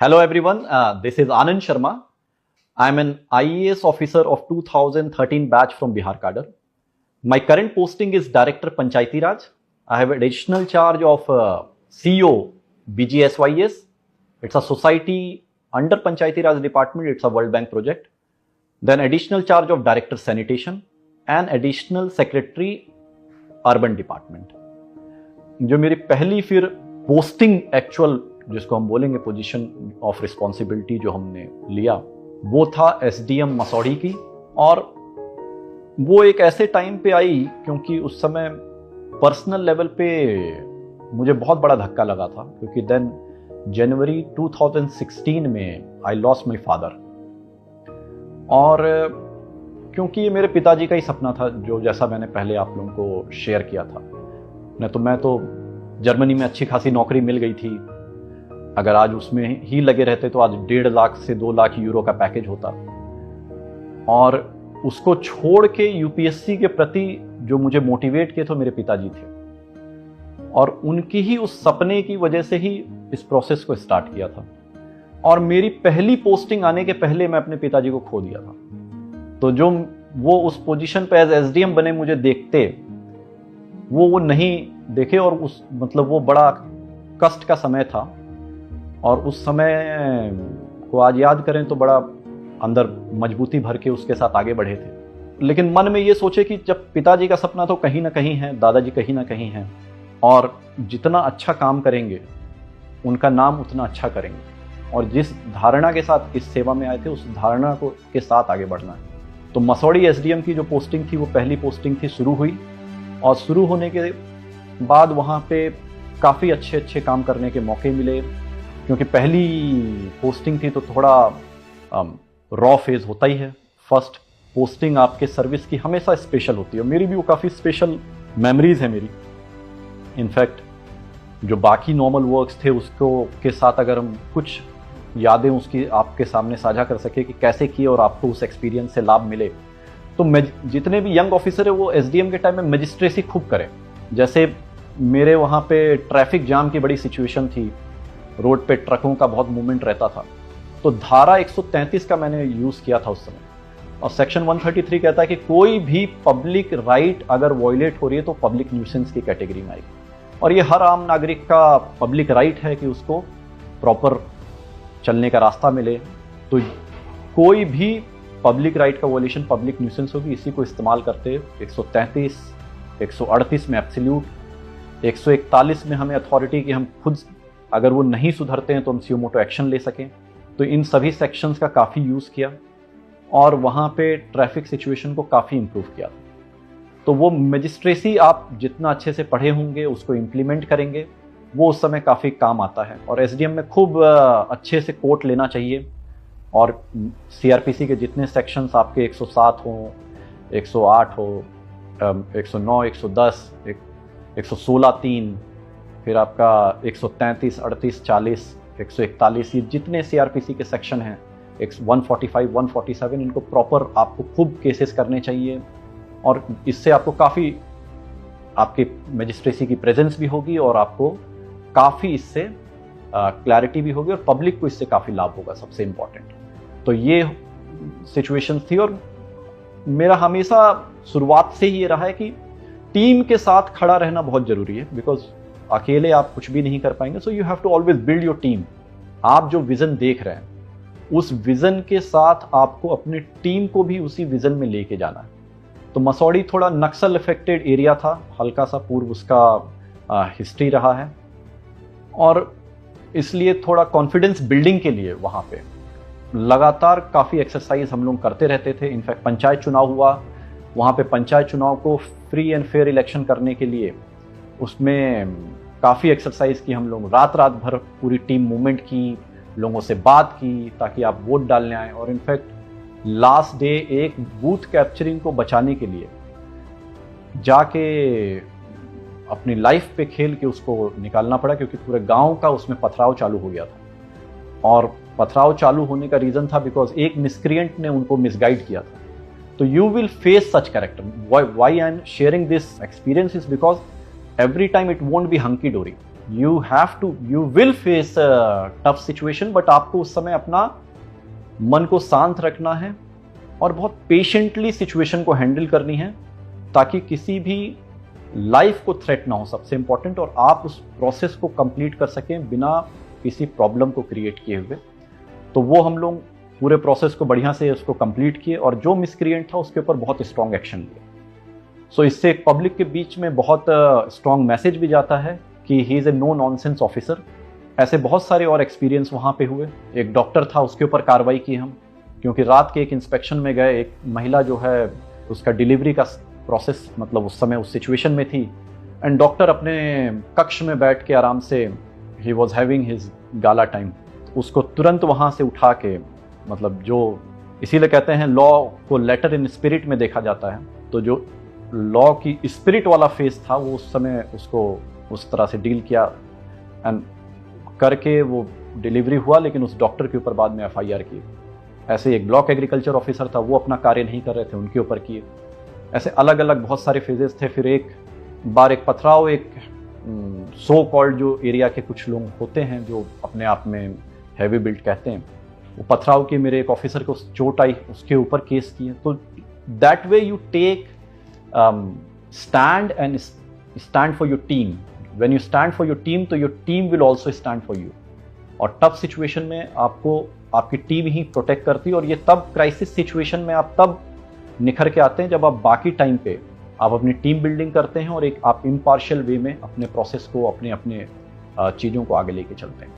Hello everyone, this is Anand Sharma. I am an IAS officer of 2013 batch from Bihar cadre. My current posting is Director Panchayati Raj. I have additional charge of CEO BGSYS. It's a society under Panchayati Raj department. It's a World Bank project. Then additional charge of Director Sanitation and additional Secretary Urban Department. जो मेरी पहली फिर posting actual जिसको हम बोलेंगे position of responsibility जो हमने लिया वो था एसडीएम मसौड़ी की। और वो एक ऐसे टाइम पे आई क्योंकि उस समय पर्सनल लेवल पे मुझे बहुत बड़ा धक्का लगा था, क्योंकि देन जनवरी 2016 में आई लॉस्ट माय फादर। और क्योंकि ये मेरे पिताजी का ही सपना था, जो जैसा मैंने पहले आप लोगों को शेयर किया था, नहीं तो मैं तो जर्मनी में अच्छी खासी नौकरी मिल गई थी। अगर आज उसमें ही लगे रहते तो आज 1.5 लाख से 2 लाख यूरो का पैकेज होता। और उसको छोड़ के यूपीएससी के प्रति जो मुझे मोटिवेट किए थे मेरे पिताजी थे, और उनकी ही उस सपने की वजह से ही इस प्रोसेस को स्टार्ट किया था। और मेरी पहली पोस्टिंग आने के पहले मैं अपने पिताजी को खो दिया था। तो जो वो उस पोजीशन पे एज एसडीएम बने मुझे देखते, वो नहीं देखे। और उस मतलब वो बड़ा कष्ट का समय था, और उस समय को आज याद करें तो बड़ा अंदर मजबूती भर के उसके साथ आगे बढ़े थे। लेकिन मन में ये सोचे कि जब पिताजी का सपना तो कहीं ना कहीं है, दादाजी कहीं ना कहीं हैं, और जितना अच्छा काम करेंगे उनका नाम उतना अच्छा करेंगे। और जिस धारणा के साथ इस सेवा में आए थे उस धारणा को के साथ आगे बढ़ना है। तो मसौड़ी एसडीएम की जो पोस्टिंग थी वो पहली पोस्टिंग थी, शुरू हुई। और शुरू होने के बाद वहाँ पे काफ़ी अच्छे काम करने के मौके मिले, क्योंकि पहली पोस्टिंग थी तो थोड़ा रॉ फेज होता ही है। फर्स्ट पोस्टिंग आपके सर्विस की हमेशा स्पेशल होती है। मेरी भी वो काफ़ी स्पेशल मेमोरीज है मेरी। इनफैक्ट जो बाकी नॉर्मल वर्क्स थे उसको के साथ अगर हम कुछ यादें उसकी आपके सामने साझा कर सके कि कैसे किए और आपको उस एक्सपीरियंस से लाभ मिले, तो जितने भी यंग ऑफिसर है वो एसडीएम के टाइम में मजिस्ट्रेसी खूब करें। जैसे मेरे वहाँ पे ट्रैफिक जाम की बड़ी सिचुएशन थी, रोड पे ट्रकों का बहुत मूवमेंट रहता था, तो धारा 133 का मैंने यूज़ किया था उस समय। और सेक्शन 133 कहता है कि कोई भी पब्लिक राइट अगर वॉयलेट हो रही है तो पब्लिक न्यूसेंस की कैटेगरी में आएगी। और ये हर आम नागरिक का पब्लिक राइट है कि उसको प्रॉपर चलने का रास्ता मिले। तो कोई भी पब्लिक राइट का वॉयलेशन पब्लिक न्यूसेंस होगी। इसी को इस्तेमाल करते 133, 138 में एब्सोल्यूट, 141 में हमें अथॉरिटी कि हम खुद अगर वो नहीं सुधरते हैं तो हम सुओ मोटो एक्शन ले सकें। तो इन सभी सेक्शंस का काफ़ी यूज़ किया और वहाँ पे ट्रैफिक सिचुएशन को काफ़ी इम्प्रूव किया। तो वो मजिस्ट्रेसी आप जितना अच्छे से पढ़े होंगे उसको इम्प्लीमेंट करेंगे, वो उस समय काफ़ी काम आता है। और एसडीएम में खूब अच्छे से कोर्ट लेना चाहिए। और सीआरपीसी के जितने सेक्शंस आपके 107 हो, 108 हो, 109, 110, 116(3), फिर आपका 133, 38, 40, 141, ये जितने सीआरपीसी के सेक्शन हैं, 145, 147, इनको प्रॉपर आपको खूब केसेस करने चाहिए। और इससे आपको काफ़ी आपके मजिस्ट्रेसी की प्रेजेंस भी होगी और आपको काफ़ी इससे क्लैरिटी भी होगी और पब्लिक को इससे काफ़ी लाभ होगा, सबसे इम्पॉर्टेंट। तो ये सिचुएशन थी। और मेरा हमेशा शुरुआत से ही ये रहा है कि टीम के साथ खड़ा रहना बहुत ज़रूरी है, बिकॉज अकेले आप कुछ भी नहीं कर पाएंगे। So you have to always build your team. आप जो विज़न देख रहे हैं उस विज़न के साथ आपको अपनी टीम को भी उसी विज़न में लेके जाना है। तो मसौड़ी थोड़ा नक्सल अफेक्टेड एरिया था, हल्का सा पूर्व उसका हिस्ट्री रहा है, और इसलिए थोड़ा कॉन्फिडेंस बिल्डिंग के लिए वहाँ पे लगातार काफ़ी एक्सरसाइज हम लोग करते रहते थे। इनफैक्ट पंचायत चुनाव हुआ, वहाँ पे पंचायत चुनाव को फ्री एंड फेयर इलेक्शन करने के लिए उसमें काफ़ी एक्सरसाइज की हम लोग। रात भर पूरी टीम मूवमेंट की, लोगों से बात की ताकि आप वोट डालने आए। और इनफैक्ट लास्ट डे एक बूथ कैप्चरिंग को बचाने के लिए जाके अपनी लाइफ पे खेल के उसको निकालना पड़ा, क्योंकि पूरे गांव का उसमें पथराव चालू हो गया था। और पथराव चालू होने का रीज़न था बिकॉज एक मिसक्रिएंट ने उनको मिसगाइड किया था। तो you will face such character. Why I am sharing this experience is because every time it won't be hunky dory. You will face tough situation, but आपको उस समय अपना मन को शांत रखना है और बहुत पेशेंटली सिचुएशन को हैंडल करनी है, ताकि किसी भी लाइफ को थ्रेट ना हो, सबसे इंपॉर्टेंट, और आप उस प्रोसेस को कंप्लीट कर सकें बिना किसी प्रॉब्लम को क्रिएट किए हुए। तो वो हम लोग पूरे प्रोसेस को बढ़िया से उसको कंप्लीट किए, और जो मिसक्रिएंट था उसके ऊपर बहुत स्ट्रॉन्ग एक्शन लिया। सो इससे एक पब्लिक के बीच में बहुत स्ट्रॉन्ग मैसेज भी जाता है कि he is a no nonsense officer. ऐसे बहुत सारे और एक्सपीरियंस वहाँ पे हुए। एक डॉक्टर था, उसके ऊपर कार्रवाई की हम, क्योंकि रात के एक इंस्पेक्शन में गए, एक महिला जो है उसका डिलीवरी का प्रोसेस, मतलब उस समय उस सिचुएशन में थी, एंड डॉक्टर अपने कक्ष में बैठ के आराम से he was having his gala time, उसको तुरंत वहाँ से उठा के, मतलब जो इसीलिए कहते हैं लॉ को लेटर इन स्पिरिट में देखा जाता है, तो जो लॉ की स्पिरिट वाला फेस था वो उस समय उसको उस तरह से डील किया एंड करके वो डिलीवरी हुआ, लेकिन उस डॉक्टर के ऊपर बाद में एफआईआर की। ऐसे एक ब्लॉक एग्रीकल्चर ऑफिसर था, वो अपना कार्य नहीं कर रहे थे, उनके ऊपर किए। ऐसे अलग अलग बहुत सारे फेजेस थे। फिर एक बार एक पथराव, एक सो कॉल्ड जो एरिया के कुछ लोग होते हैं जो अपने आप में हैवी बिल्ट कहते हैं, वो पथराव के मेरे एक ऑफिसर को चोट आई, उसके ऊपर केस किए। तो that way you take stand and stand for your team. When you stand for your team, तो your team will also stand for you. और टफ सिचुएशन में आपको आपकी टीम ही प्रोटेक्ट करती है, और ये तब क्राइसिस सिचुएशन में आप तब निखर के आते हैं जब आप बाकी टाइम पे आप अपनी टीम बिल्डिंग करते हैं और एक आप इम्पार्शियल वे में अपने प्रोसेस को, अपने चीज़ों को आगे लेके चलते हैं।